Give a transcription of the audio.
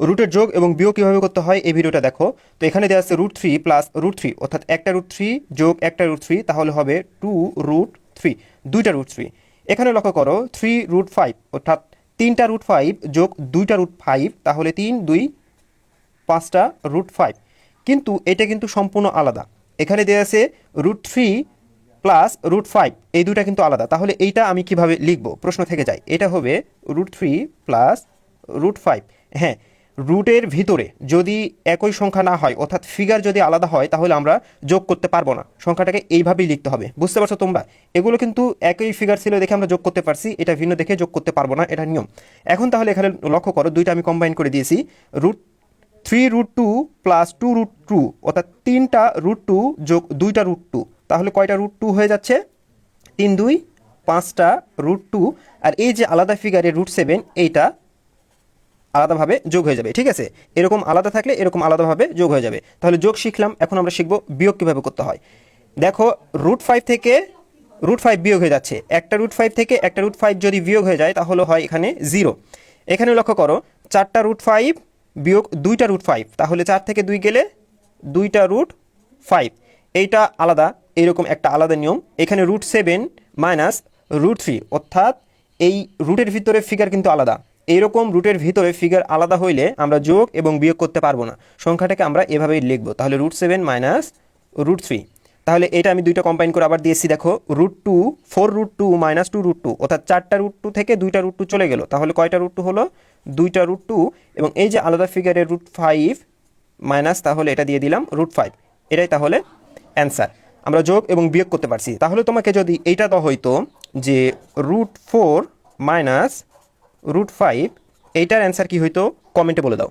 রুটের যোগ এবং বিয়োগ কীভাবে করতে হয় এই ভিডিওটা দেখো। তো এখানে দেওয়া আছে √3 প্লাস √3, অর্থাৎ একটা √3 যোগ একটা √3, তাহলে হবে 2√3, দুইটা √3। এখানে লক্ষ্য করো 3√5, অর্থাৎ তিনটা √5 যোগ দুইটা √5, তাহলে 3 2 5টা √5। কিন্তু এটা কিন্তু সম্পূর্ণ আলাদা। এখানে দেওয়া আছে √3 প্লাস √5, এই দুটা কিন্তু আলাদা। তাহলে এইটা আমি কিভাবে লিখব প্রশ্ন থেকে যায়। এটা হবে √3 প্লাস √5। হ্যাঁ, রুটের ভিতরে যদি একই সংখ্যা না হয়, অর্থাৎ ফিগার যদি আলাদা হয়, তাহলে আমরা যোগ করতে পারবো না। সংখ্যাটাকে এইভাবেই লিখতে হবে, বুঝতে পারছো তোমরা? এগুলো কিন্তু একই ফিগার ছিল দেখে আমরা যোগ করতে পারছি, এটা ভিন্ন দেখে যোগ করতে পারবো না, এটা নিয়ম। এখন তাহলে এখানে লক্ষ্য করো, দুইটা আমি কম্বাইন করে দিয়েছি। √3√2 প্লাস 2√2, অর্থাৎ তিনটা √2 যোগ দুইটা √2, তাহলে কয়টা √2 হয়ে যাচ্ছে? 3 2 5টা √2। আর এই যে আলাদা ফিগারে √7, এইটা আলাদাভাবে যোগ হয়ে যাবে, ঠিক আছে? এরকম আলাদা থাকলে এরকম আলাদাভাবে যোগ হয়ে যাবে। তাহলে যোগ শিখলাম, এখন আমরা শিখবো বিয়োগ কীভাবে করতে হয়। দেখো, √5 থেকে √5 বিয়োগ হয়ে যাচ্ছে। একটা √5 থেকে একটা √5 যদি বিয়োগ হয়ে যায়, তাহলে হয় এখানে 0। এখানে লক্ষ্য করো, 4টা √5 বিয়োগ দুইটা √5, তাহলে 4 থেকে 2 গেলে দুইটা √5, এইটা আলাদা। এইরকম একটা আলাদা নিয়ম। এখানে √7 মাইনাস √3, অর্থাৎ এই রুটের ভিতরে ফিগার কিন্তু আলাদা। এইরকম রুটের ভিতরে ফিগার আলাদা হইলে আমরা যোগ এবং বিয়োগ করতে পারবো না। সংখ্যাটাকে আমরা এভাবেই লিখবো, তাহলে √7 মাইনাস √3। তাহলে এটা আমি দুইটা কম্বাইন করে আবার দিয়েছি, দেখো √2 4√2 মাইনাস 2√2, অর্থাৎ 4টা √2 থেকে দুইটা √2 চলে গেল, তাহলে কয়টা √2 হলো? দুইটা √2। এবং এই যে আলাদা ফিগারের √5 মাইনাস, তাহলে এটা দিয়ে দিলাম √5। এটাই তাহলে অ্যান্সার। আমরা যোগ এবং বিয়োগ করতে পারছি। তাহলে তোমাকে যদি এইটা দেওয়া হইতো যে √4 মাইনাস √5, এইটার অ্যান্সার কি হইতো? কমেন্টে বলে দাও।